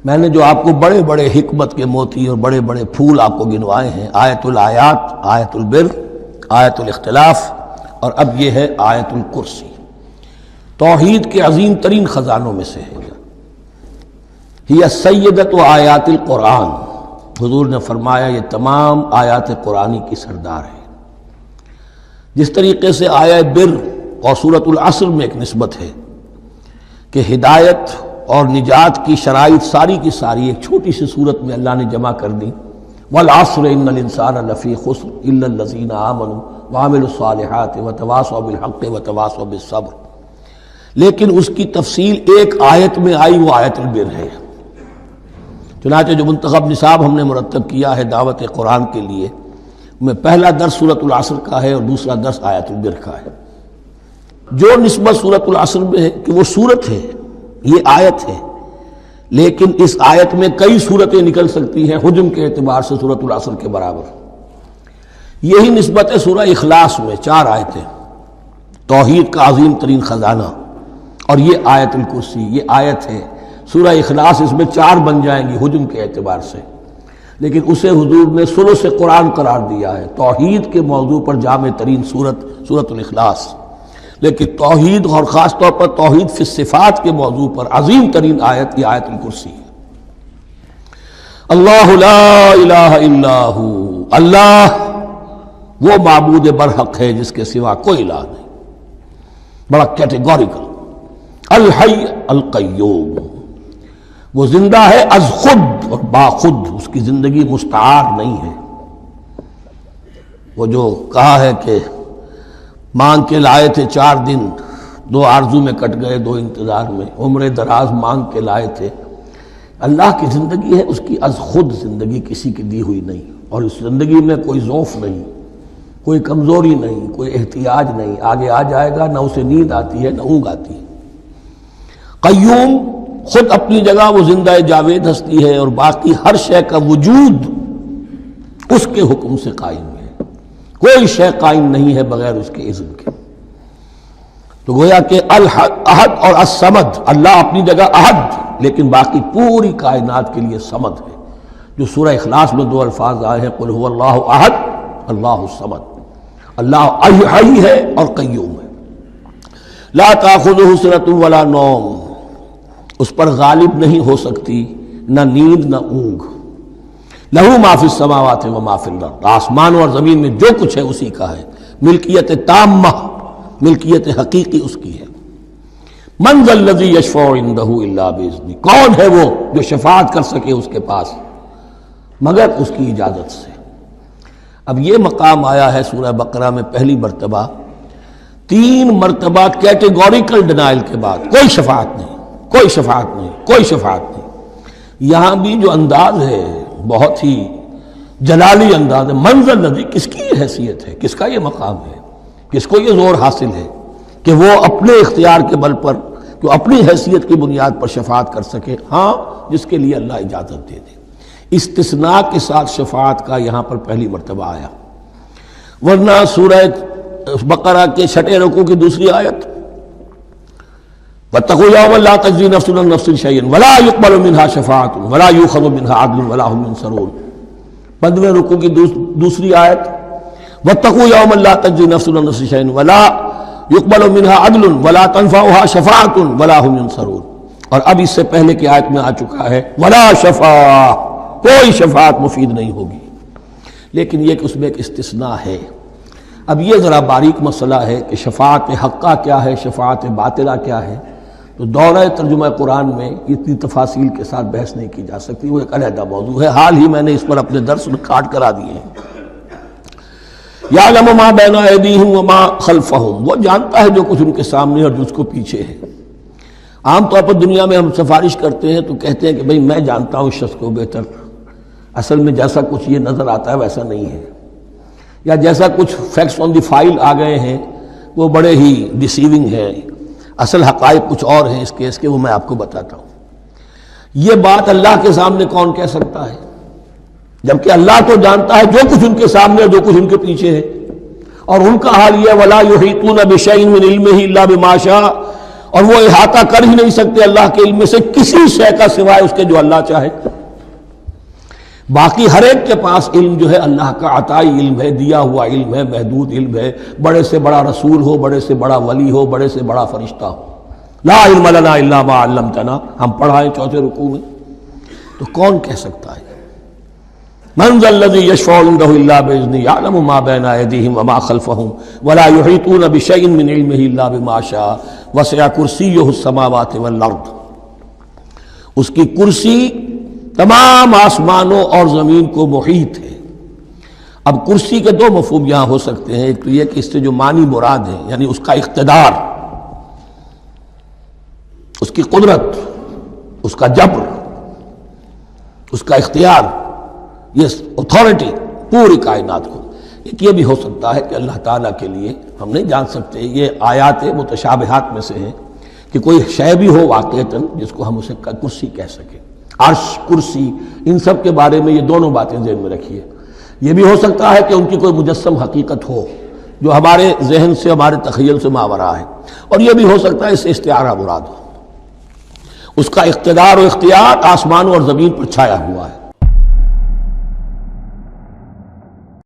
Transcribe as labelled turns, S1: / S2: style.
S1: میں نے جو آپ کو بڑے بڑے حکمت کے موتی اور بڑے بڑے پھول آپ کو گنوائے ہیں، آیت الآیات، آیت البر، آیت الاختلاف، اور اب یہ ہے آیت الکرسی، توحید کے عظیم ترین خزانوں میں سے ہے۔ ہی سیدۃ آیات القرآن، حضور نے فرمایا یہ تمام آیات قرآنی کی سردار ہے۔ جس طریقے سے آیہ بر اور سورۃ العصر میں ایک نسبت ہے کہ ہدایت اور نجات کی شرائط ساری کی ساری ایک چھوٹی سی صورت میں اللہ نے جمع کر دی، والعصر ان الانسان لفی خسر الا الذین آمنوا وعملوا الصالحات وتواصوا بالحق وتواصوا بالصبر، لیکن اس کی تفصیل ایک آیت میں آئی، وہ آیت البر ہے۔ چنانچہ جو منتخب نصاب ہم نے مرتب کیا ہے دعوت قرآن کے لیے، میں پہلا درس سورۃ العصر کا ہے اور دوسرا درس آیت البر کا ہے۔ جو نسبت سورۃ العصر میں ہے کہ وہ سورت ہے، یہ آیت ہے، لیکن اس آیت میں کئی سورتیں نکل سکتی ہیں حجم کے اعتبار سے سورۃ العصر کے برابر۔ یہی نسبت ہے سورہ اخلاص میں، 4 آیتیں، توحید کا عظیم ترین خزانہ، اور یہ آیت الکرسی، یہ آیت ہے سورہ اخلاص، اس میں 4 بن جائیں گی حجم کے اعتبار سے، لیکن اسے حضور نے ثلث قرآن قرار دیا ہے۔ توحید کے موضوع پر جامع ترین سورۃ الاخلاص، لیکن توحید اور خاص طور پر توحید فی الصفات کے موضوع پر عظیم ترین آیت یہ آیت الکرسی ہے۔ اللہ لا الہ الا ہو، اللہ وہ معبود برحق ہے جس کے سوا کوئی الہ نہیں، بڑا کیٹیگوریکل۔ الحی القیوم، وہ زندہ ہے از خود اور باخود، اس کی زندگی مستعار نہیں ہے۔ وہ جو کہا ہے کہ مانگ کے لائے تھے 4 دن، 2 آرزو میں کٹ گئے 2 انتظار میں، عمر دراز مانگ کے لائے تھے، اللہ کی زندگی ہے اس کی از خود زندگی، کسی کی دی ہوئی نہیں، اور اس زندگی میں کوئی ضعف نہیں، کوئی کمزوری نہیں، کوئی احتیاج نہیں، آگے آ جائے گا، نہ اسے نیند آتی ہے نہ اونگ آتی ہے۔ قیوم، خود اپنی جگہ وہ زندہ جاوید ہستی ہے، اور باقی ہر شے کا وجود اس کے حکم سے قائم ہے، کوئی شے قائم نہیں ہے بغیر اس کے اذن کے۔ تو گویا کہ احد اور الصمد، اللہ اپنی جگہ احد، لیکن باقی پوری کائنات کے لیے صمد ہے، جو سورہ اخلاص میں 2 الفاظ آئے ہیں، قل هو اللہ احد اللہ الصمد، اللہ حی ہے اور قیوم ہے۔ لا تاخذہ سنۃ ولا نوم، اس پر غالب نہیں ہو سکتی نہ نیند نہ اونگ۔ لہو ما فی السماوات و ما فی الارض، آسمانوں اور زمین میں جو کچھ ہے اسی کا ہے، ملکیت تامہ، ملکیت حقیقی اس کی ہے۔ من ذا الذی یشفع عندہ الا باذنہ، کون ہے وہ جو شفاعت کر سکے اس کے پاس مگر اس کی اجازت سے۔ اب یہ مقام آیا ہے سورہ بقرہ میں پہلی مرتبہ، 3 مرتبہ کیٹیگوریکل ڈینائل کے بعد، کوئی شفاعت نہیں، کوئی شفاعت نہیں، کوئی شفاعت نہیں۔ یہاں بھی جو انداز ہے بہت ہی جلالی انداز ہے، منظر نظی، کس کی یہ حیثیت ہے، کس کا یہ مقام ہے، کس کو یہ زور حاصل ہے کہ وہ اپنے اختیار کے بل پر، جو اپنی حیثیت کی بنیاد پر شفاعت کر سکے؟ ہاں، جس کے لیے اللہ اجازت دے دے۔ استثناء کے ساتھ شفاعت کا یہاں پر پہلی مرتبہ آیا، ورنہ سورہ بقرہ کے 6 رکوع کی دوسری آیت، واتقوا یوما لا تجزی نفس عن نفس شیئا ولا یقبل منها شفاعۃ ولا یؤخذ منها عدل ولا هم ينصرون، 15 رکوع کی دوسری آیت، واتقوا یوما لا تجزی نفس عن نفس شیئا ولا یقبل منها عدل ولا تنفعها شفاعۃ ولا هم ينصرون، اور اب اس سے پہلے کی آیت میں آ چکا ہے ولا شفاعہ، کوئی شفاعت مفید نہیں ہوگی، لیکن یہ کہ اس میں ایک استثناء ہے۔ اب یہ ذرا باریک مسئلہ ہے کہ شفاعت حقہ کیا ہے، شفاعت باطلہ کیا ہے، تو دورہ ترجمہ قرآن میں اتنی تفاصیل کے ساتھ بحث نہیں کی جا سکتی، وہ ایک علیحدہ موضوع ہے، حال ہی میں نے اس پر اپنے درس ریکارڈ کرا دیے ہیں۔ یعلم ما بین ایدیہم وما خلفہم، وہ جانتا ہے جو کچھ ان کے سامنے اور جو اس کو پیچھے ہے۔ عام طور پر دنیا میں ہم سفارش کرتے ہیں تو کہتے ہیں کہ بھئی میں جانتا ہوں اس شخص کو بہتر، اصل میں جیسا کچھ یہ نظر آتا ہے ویسا نہیں ہے، یا جیسا کچھ فیکٹس آن دی فائل آ گئے ہیں وہ بڑے ہی ڈیسیونگ ہیں، اصل حقائق کچھ اور ہیں اس کیس کے، وہ میں آپ کو بتاتا ہوں۔ یہ بات اللہ کے سامنے کون کہہ سکتا ہے، جبکہ اللہ تو جانتا ہے جو کچھ ان کے سامنے اور جو کچھ ان کے پیچھے ہے، اور ان کا حال یہ وَلَا يُحِيطُونَ بِشَيْءٍ مِّنْ عِلْمِهِ إِلَّا بِمَا شَاءَ، اور وہ احاطہ کر ہی نہیں سکتے اللہ کے علم سے کسی شے کا سوائے اس کے جو اللہ چاہے۔ باقی ہر ایک کے پاس علم جو ہے اللہ کا عطائی علم ہے، دیا ہوا علم ہے، محدود علم ہے، بڑے سے بڑا رسول ہو، بڑے سے بڑا ولی ہو، بڑے سے بڑا فرشتہ ہو۔ لا علم لنا الا ما علمتنا، ہم پڑھائیں چوتھے رکوع میں، تو کون کہہ سکتا ہے؟ من ذا الذی یشفع عنده الا باذنہ یعلم ما بین ایدیہم وما خلفہم ولا یحیطون بشیء من علمہ الا بما شاء وسع کرسیہ السماوات والارض۔ اس کی کرسی تمام آسمانوں اور زمین کو محیط ہے۔ اب کرسی کے دو مفہوم یہاں ہو سکتے ہیں، ایک تو یہ کہ اس سے جو معنی مراد ہے یعنی اس کا اقتدار، اس کی قدرت، اس کا جبر، اس کا اختیار، یہ اتھارٹی پوری کائنات کو۔ ایک یہ بھی ہو سکتا ہے کہ اللہ تعالیٰ کے لیے ہم نہیں جان سکتے، یہ آیات متشابہات میں سے ہیں کہ کوئی شے بھی ہو واقعتاً جس کو ہم اسے کرسی کہہ سکیں۔ عرش، کرسی، ان سب کے بارے میں یہ دونوں باتیں ذہن میں رکھیے۔ یہ بھی ہو سکتا ہے کہ ان کی کوئی مجسم حقیقت ہو جو ہمارے ذہن سے، ہمارے تخیل سے ماورا ہے، اور یہ بھی ہو سکتا ہے اس سے استعارہ مراد ہو۔ اس کا اقتدار و اختیار آسمانوں اور زمین پر چھایا ہوا ہے۔